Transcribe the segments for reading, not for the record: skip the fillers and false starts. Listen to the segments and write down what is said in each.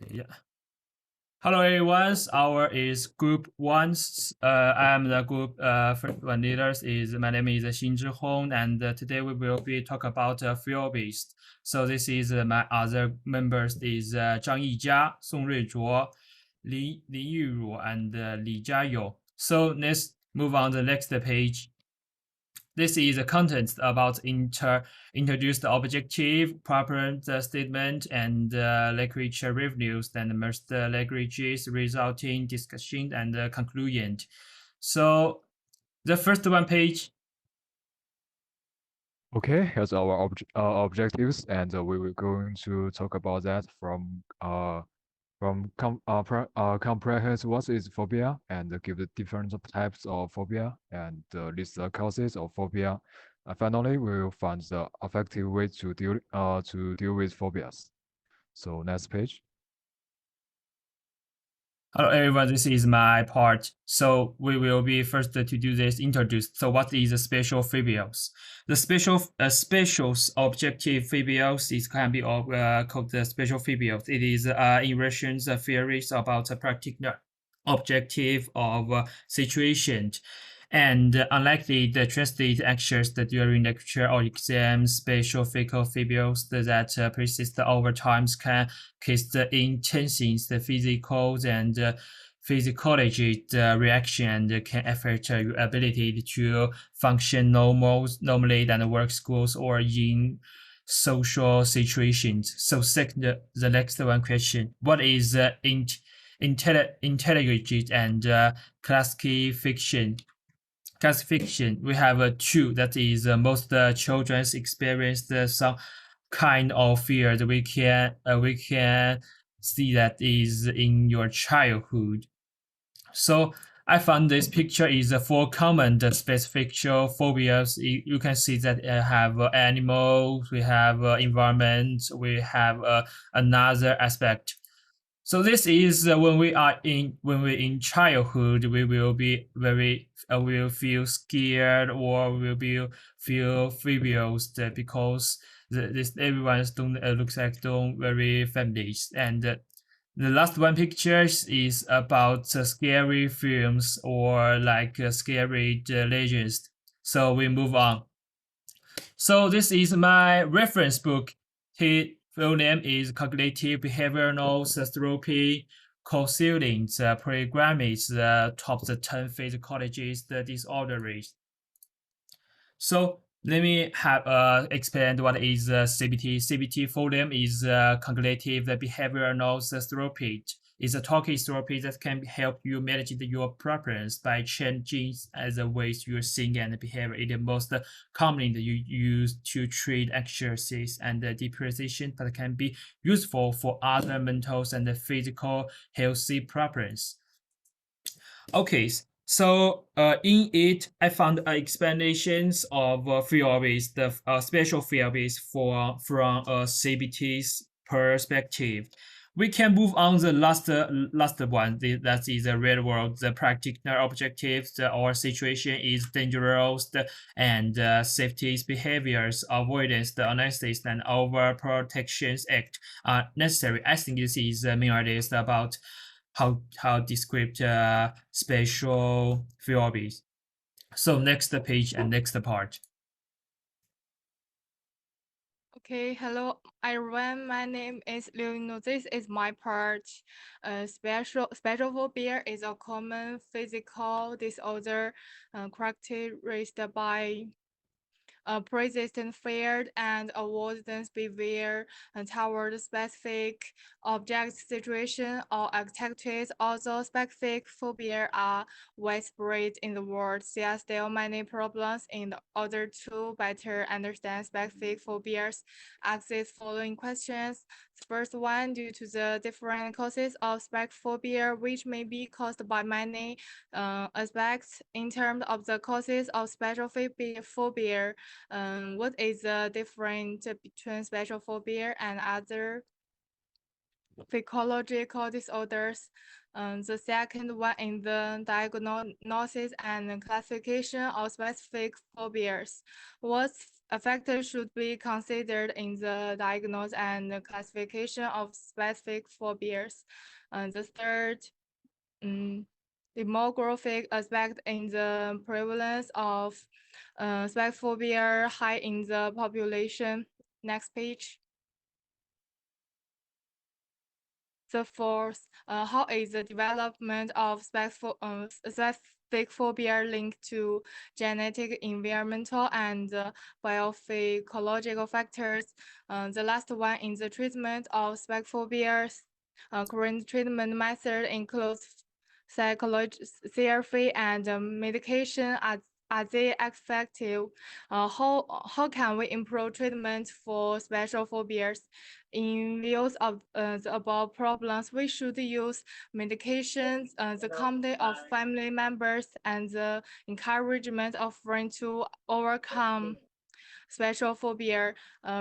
Yeah. Hello everyone. Our is group one. I am the group first one leaders. Is my name is Xinzhi Hong, and today we will be talk about field based. So this is my other members is Zhang Yijia, Song Ruizhuo, Li Yuruo, and Li Jiayou. So let's move on to the next page. This is the content about introduced objective, proper statement, and literature reviews, and most languages resulting discussion and conclusion. So the first one page. Okay, here's our objectives, and we will going to talk about that from comprehend what is phobia and give the different types of phobia and list the causes of phobia. Finally, we will find the effective way to deal with phobias. So next page. Hello everyone, this is my part. So we will be first to do this introduced. So what is the special phobias? The specials objective phobias is can be called the special phobias. It is in Russian theories about a particular objective of situation and unlikely the translate actions that during lecture or exam special physical phobias that persist over times can cause the intentions, the physical and physiology reaction and can affect your ability to function normally than work schools or in social situations. So second, the next one question: what is intelligence and classification? Classification, we have two. That is, most children experience some kind of fear that we can see that is in your childhood. So I found this picture is four common specific phobias. You can see that have animals, we have environment, we have another aspect. So this is when we're in childhood, we will be very will feel scared or will be feel furious because this everyone's don't looks like don't very families. And the last one pictures is about scary films or like scary legends. So we move on. So this is my reference book. His full name is Cognitive Behavioral Therapy Concealing the Programming the top 10 physiologies the disorders. So let me have explain what is CBT. CBT for them is cognitive behavioral therapy. It's a talking therapy that can help you manage your preference by changing the ways you think and behave. It is most commonly you use to treat anxiety and depression, but can be useful for other mental and physical healthy preference. Okay, so in it, I found explanations of theories, the special theories for from CBT's perspective. We can move on the last one. That is the real world. The practical objectives. Our situation is dangerous, and safety behaviors, avoidance, the analysis, and overprotections act are necessary. I think this is the main ideas about how describe spatial theories. So next page and next part. Okay, hello everyone. My name is Liu Yingnu. This is my part. Spatial phobia is a common physical disorder characterized by persistent fear and avoidance behavior toward specific objects, situation, or activities. Although specific phobia are widespread in the world, there are still many problems in order to better understand specific phobias. Ask these following questions. First one, due to the different causes of specific phobia, which may be caused by many aspects in terms of the causes of special phobia. What is the difference between special phobia and other psychological disorders? The second one is the diagnosis and classification of specific phobias. What factors should be considered in the diagnosis and classification of specific phobias. The third, demographic aspect in the prevalence of specific phobia high in the population. Next page. The fourth, how is the development of specific phobia linked to genetic, environmental, and biophysiological factors? The last one in the treatment of specific phobias. Current treatment method includes psychology, therapy, and medication. Are they effective? How can we improve treatment for special phobias? In view of the above problems, we should use medications, the company of family members, and the encouragement of friends to overcome special phobia,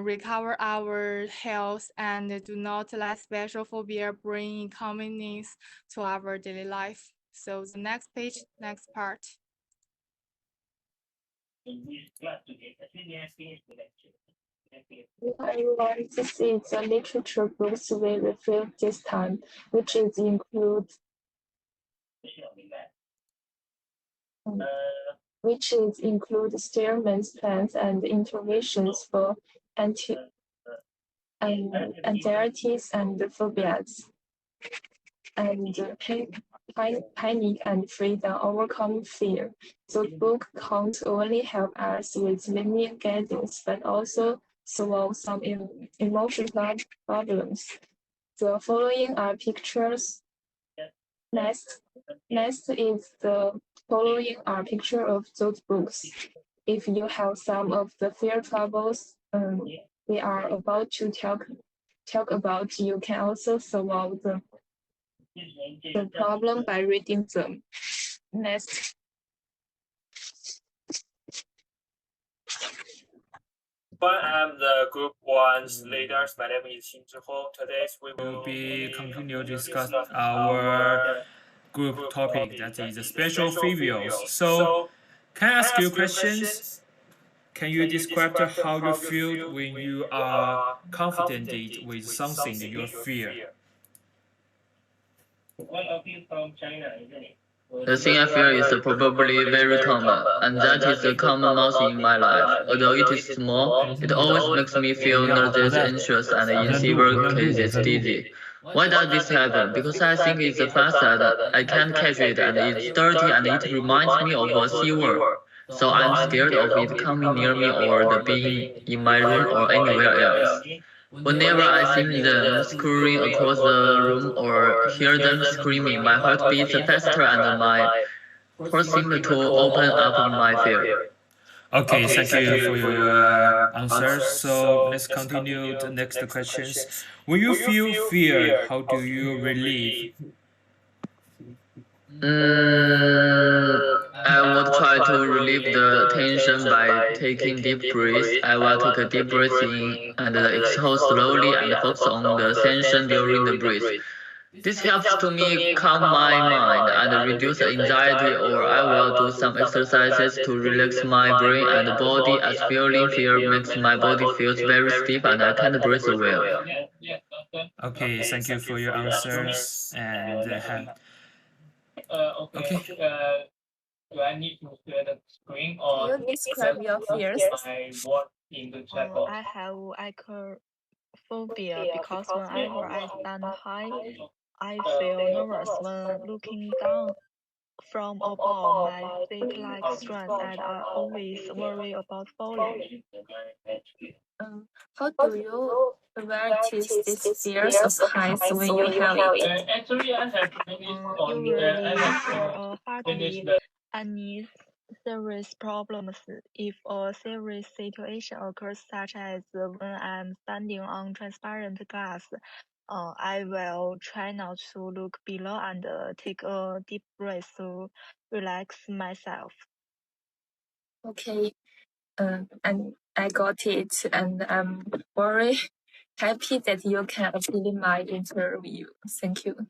recover our health, and do not let special phobia bring inconvenience to our daily life. So the next page, next part. Hello everyone, this is the literature books we reviewed this time, which is include Stearman's plans and interventions for anxieties and phobias, and panic and freedom overcome fear. The book can't only help us with linear guidance, but also solve some emotional problems. The following are pictures. Next is the following are picture of those books. If you have some of the fear troubles we are about to talk about, you can also solve the problem by reading them. Next. I'm the Group 1's leaders. My name is Xin Zhiho. Today we will be continue to discuss our group topic, that is the special phobias. So, can I ask you questions? Can you describe how you feel when you are confident with something that you fear? One of you from China, isn't it? The thing I fear is probably very common, and that is a common mouse in my life. Although it is small, it always makes me feel nauseous, anxious, and in severe cases dizzy. Why does this happen? Because I think it's fast that I can't catch it, and it's dirty, and it reminds me of a seaward. So I'm scared of it coming near me or the being in my room or anywhere else. Whenever I see them scurrying across the room or hear them screaming, my heart beats faster and my pores seem to open up in my fear. Okay, thank you for your answers. So let's continue the next questions. When you feel fear, how do you relieve? I would try to relieve the tension by taking deep breaths. I will take a deep breath in and exhale slowly and focus on the tension during the breath. This helps to me calm my mind and reduce anxiety, or I will do some exercises to relax my brain and body, as feeling fear makes my body feel very stiff and I can't breathe well. Okay, thank you for your answers. And okay. Do I need to share the screen or Can you describe your fears? I want in the chat box? I have acrophobia because whenever I stand high, I feel nervous when looking down from above. My feet like strands, and I always worry about falling. How do you practice these fears of heights when you have it? Actually, I have finished on Usually the for hardly any serious problems. If a serious situation occurs, such as when I'm standing on transparent glass, I will try not to look below and take a deep breath to relax myself. Okay, and I got it, and I'm very happy that you can attend my interview. Thank you.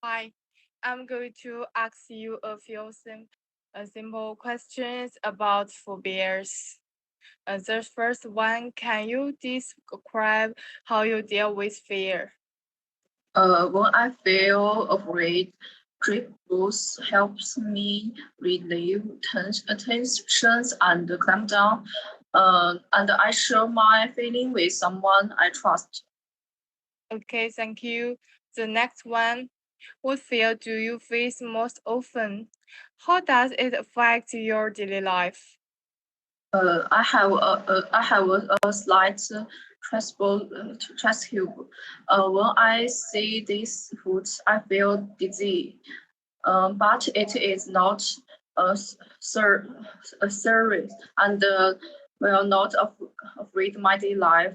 Hi, I'm going to ask you a few simple questions about phobias. The first one, can you describe how you deal with fear? When I feel afraid, trip boost helps me relieve tensions and calm down. And I share my feeling with someone I trust. Okay, thank you. The next one, what fear do you face most often? How does it affect your daily life? I have a slight trust tube. When I see these foods, I feel dizzy. But it is not a serious and will not afraid my daily life.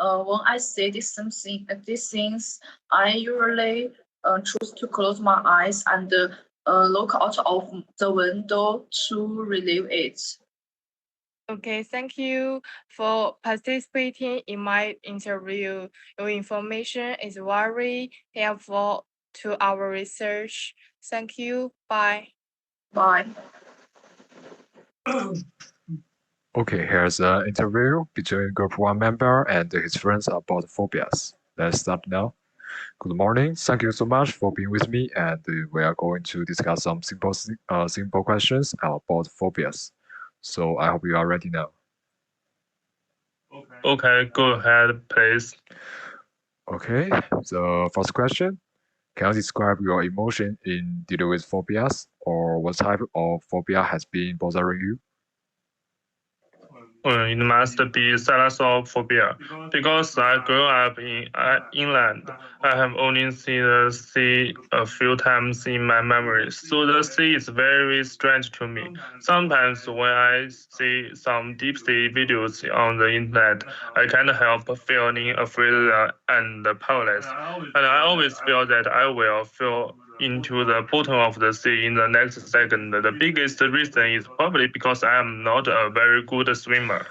When I see these things, I usually choose to close my eyes and look out of the window to relieve it. Okay, thank you for participating in my interview. Your information is very helpful to our research. Thank you. Bye. Bye. Okay, here's an interview between Group 1 member and his friends about phobias. Let's start now. Good morning. Thank you so much for being with me, and we are going to discuss some simple questions about phobias. So I hope you are ready now. Okay, go ahead, please. Okay, the first question. Can you describe your emotion in dealing with phobias, or what type of phobia has been bothering you? It must be thalassophobia because I grew up in inland. I have only seen the sea a few times in my memories, so the sea is very strange to me. Sometimes when I see some deep sea videos on the internet, I can't help feeling afraid and powerless. And I always feel that I will fall into the bottom of the sea in the next second. The biggest reason is probably because I am not a very good swimmer.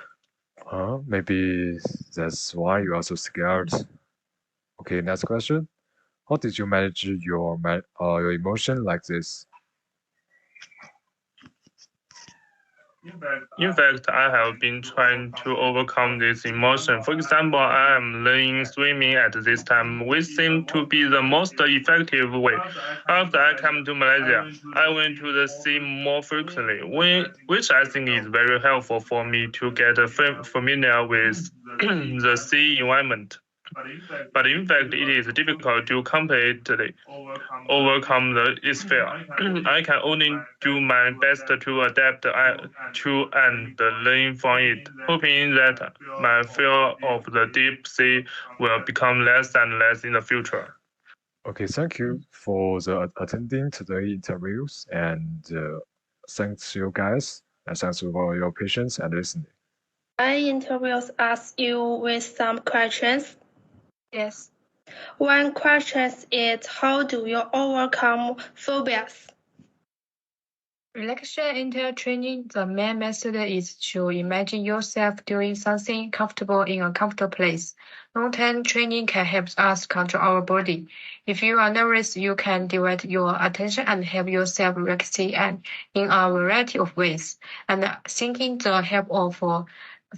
Maybe that's why you are so scared. Okay, next question. How did you manage your emotion like this? In fact, I have been trying to overcome this emotion. For example, I am learning swimming at this time, which seemed to be the most effective way. After I came to Malaysia, I went to the sea more frequently, which I think is very helpful for me to get familiar with the sea environment. But in fact, it is difficult to completely overcome its fear. I can only do my best to adapt to and learn from it, hoping that my fear of the deep sea will become less and less in the future. Okay, thank you for attending today's interviews, and thanks you guys, and thanks for your patience and listening. My interviews ask you with some questions. Yes. One question is, how do you overcome phobias? Relaxation interval training, the main method is to imagine yourself doing something comfortable in a comfortable place. Long-term training can help us control our body. If you are nervous, you can divert your attention and help yourself relax and in a variety of ways. And seeking the help of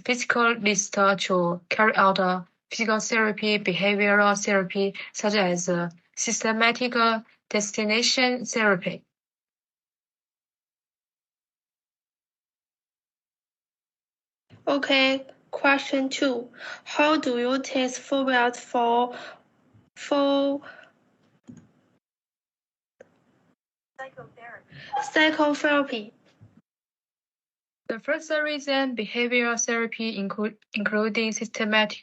physical lister to carry out physical therapy, behavioral therapy, such as systematic destination therapy. Okay, question 2. How do you test phobias for psychotherapy? The first reason behavioral therapy, including systematic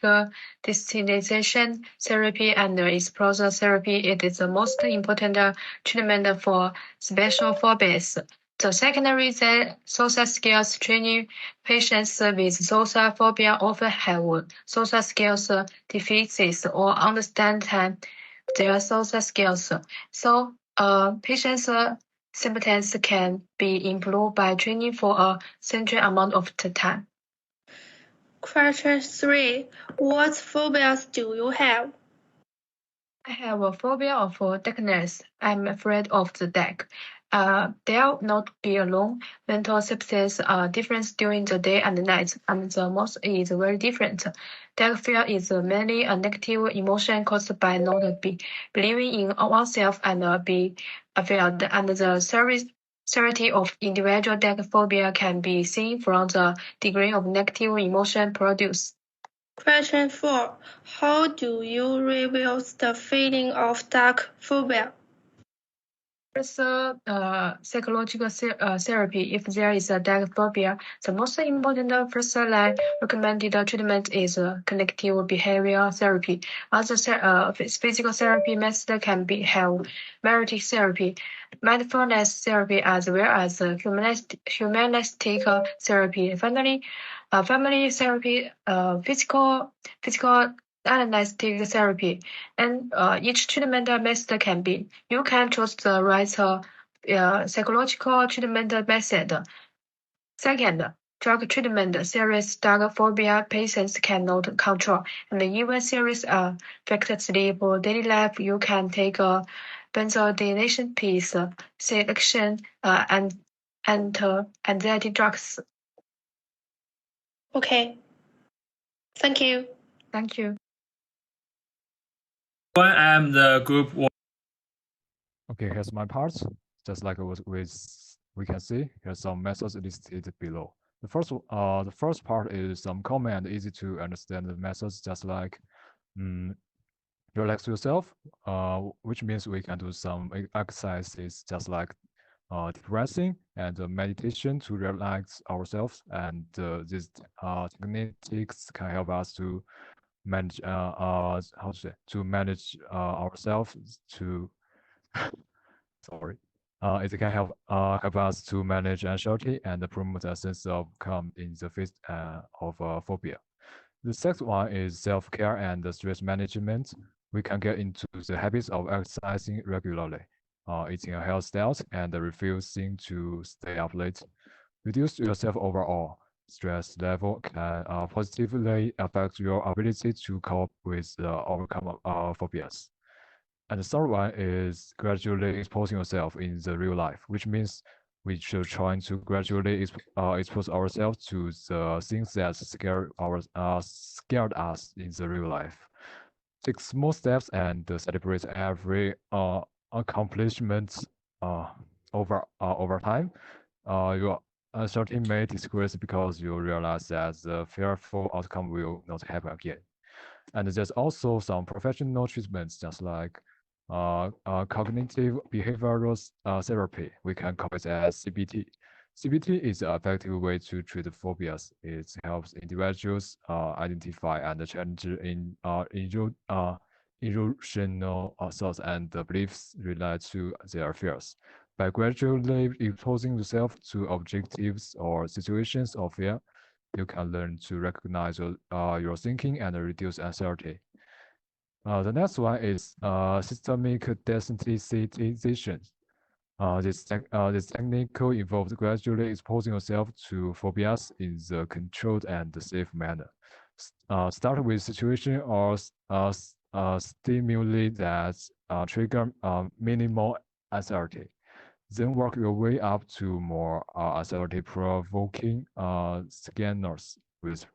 desensitization therapy and exposure therapy, it is the most important treatment for special phobias. The second reason, social skills training. Patients with social phobia often have social skills deficits or understand their social skills. So, patients symptoms can be improved by training for a certain amount of the time. Question 3. What phobias do you have? I have a phobia of darkness. I'm afraid of the dark. They'll not be alone. Mental substances are different during the day and the night, and the most is very different. Dark fear is mainly a negative emotion caused by not believing in oneself and be afraid, and the severity of individual dark phobia can be seen from the degree of negative emotion produced. Question 4. How do you reveal the feeling of dark phobia? First, psychological therapy. If there is a dark phobia, the most important first line recommended treatment is cognitive behavior therapy. Other physical therapy methods can be magnetic therapy, mindfulness therapy, as well as humanistic therapy. Finally, family therapy, physical analytic therapy, and each treatment method can be. You can choose the right psychological treatment method. Second, drug treatment. Serious dark phobia patients cannot control, and even serious affect sleep or daily life. You can take a benzodiazepine selection and anxiety drugs. Okay. Thank you. Thank you. When I'm the group one. Okay, here's my part. Just like we can see, here's some methods listed below. The first part is some common and easy to understand methods, just like relax yourself, which means we can do some exercises just like deep breathing and meditation to relax ourselves. And these techniques can help us to manage to manage ourselves to sorry. It can help us to manage anxiety and promote a sense of calm in the face of phobia. The second one is self-care and stress management. We can get into the habits of exercising regularly, eating a healthy diet, and refusing to stay up late. Reduce yourself overall stress level can positively affect your ability to cope with overcome phobias. And the third one is gradually exposing yourself in the real life, which means we should try to gradually expose ourselves to the things that scared us in the real life. Take small steps and celebrate every accomplishment over time. Your uncertainty may decrease because you realize that the fearful outcome will not happen again. And there's also some professional treatments, just like cognitive behavioral therapy. We can call it as CBT. CBT is an effective way to treat phobias. It helps individuals identify and challenge irrational thoughts and beliefs related to their fears. By gradually exposing yourself to objectives or situations of fear, you can learn to recognize your thinking and reduce anxiety. The next one is systemic desensitization. This technique involves gradually exposing yourself to phobias in the controlled and safe manner. Start with situation or stimuli that trigger minimal anxiety. Then work your way up to more anxiety-provoking scanners with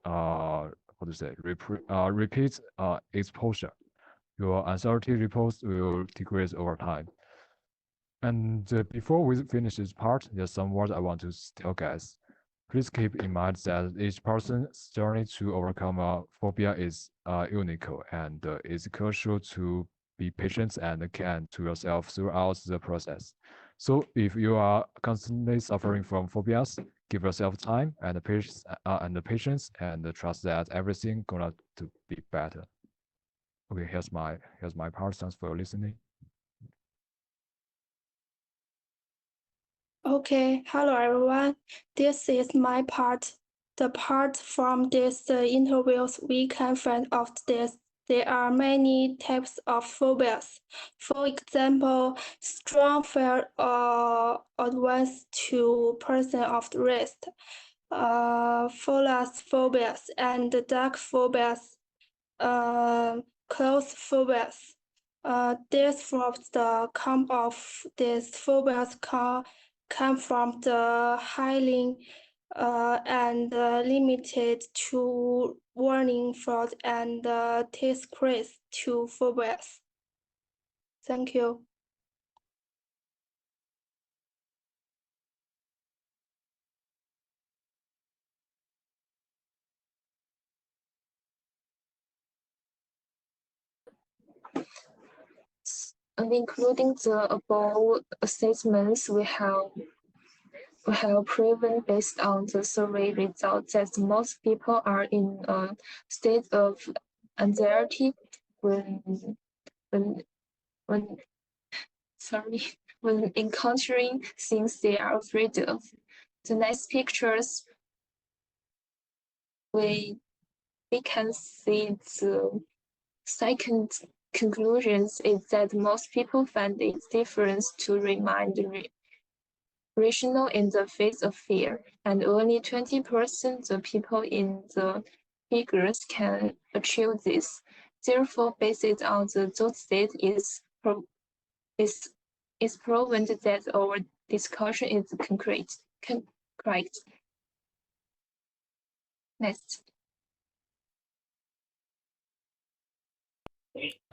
repeat exposure. Your anxiety response will decrease over time. And before we finish this part, there's some words I want to tell guys. Please keep in mind that each person's journey to overcome a phobia is unique, and it's crucial to be patient and kind to yourself throughout the process. So if you are constantly suffering from phobias, give yourself time and patience and trust that everything gonna to be better. Okay, here's my part. Thanks for listening. Okay, hello everyone. This is my part. The part from these interviews we can find out that there are many types of phobias. For example, strong fear or adverse to person of the risk, phobias and dark phobias, close phobias. This from the come of these phobias come from the highly and limited to warning fraud and disgrace to phobias. Thank you. And including the above assessments, we have proven based on the survey results that most people are in a state of anxiety when encountering things they are afraid of. The next pictures, we can see the second conclusions is that most people find it different to remain rational in the face of fear, and only 20% of people in the figures can achieve this. Therefore, based on those state is proven that our discussion is correct. Next.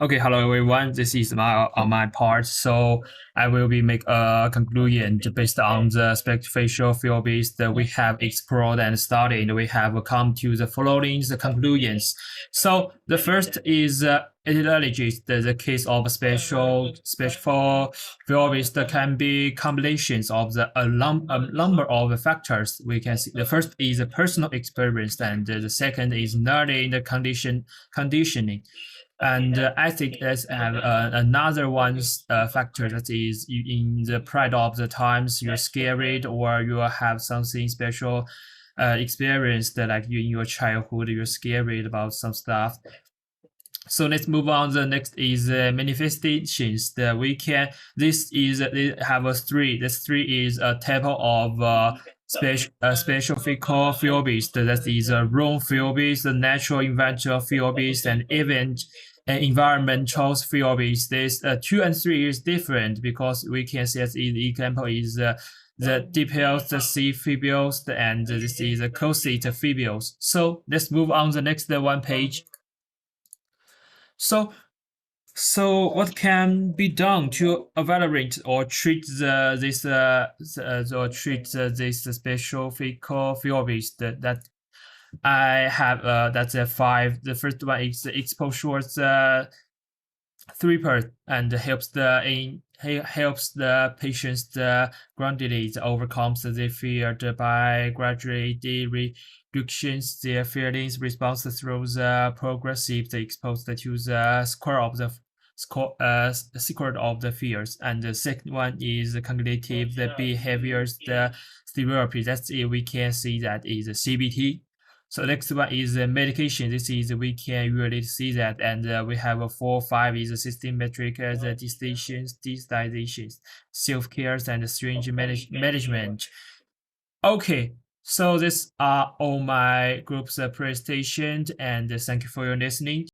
Okay, hello everyone. This is on my part. So I will be make a conclusion based on the spatial field-based that we have explored and studied. We have come to the following conclusions. So the first is etiologies. The case of spatial field-based can be combinations of a number of factors. We can see the first is a personal experience, and the second is learning the conditioning. And I think let's have another factor that is in the pride of the times you're scared or you have something special experience that like you in your childhood you're scared about some stuff. So let's move on. The next is manifestations that we can. This is they have a three. This three is a table of spatial physical field-based. That is a room field-based, the natural environmental field-based, and event and environmental field-based. This 2 and 3 is different because we can see as the example is the details, the C fibules, and this is the cosine fibules. So let's move on the next one page. So what can be done to evaluate or treat this spatial physical field-based that I have that's a 5. The first one is the exposure 3 part and helps the patients gradually overcomes the fear by gradually reductions their feelings response through the progressive exposed to the score of the secret of the fears. And the second one is the cognitive the behaviors the therapy. That's it. We can see that is a CBT. So next one is medication. This is we can really see that, and we have a 4, 5 is a systematic the distillations, self-care, and strange management. Okay, so these are all my group's presentation, and thank you for your listening.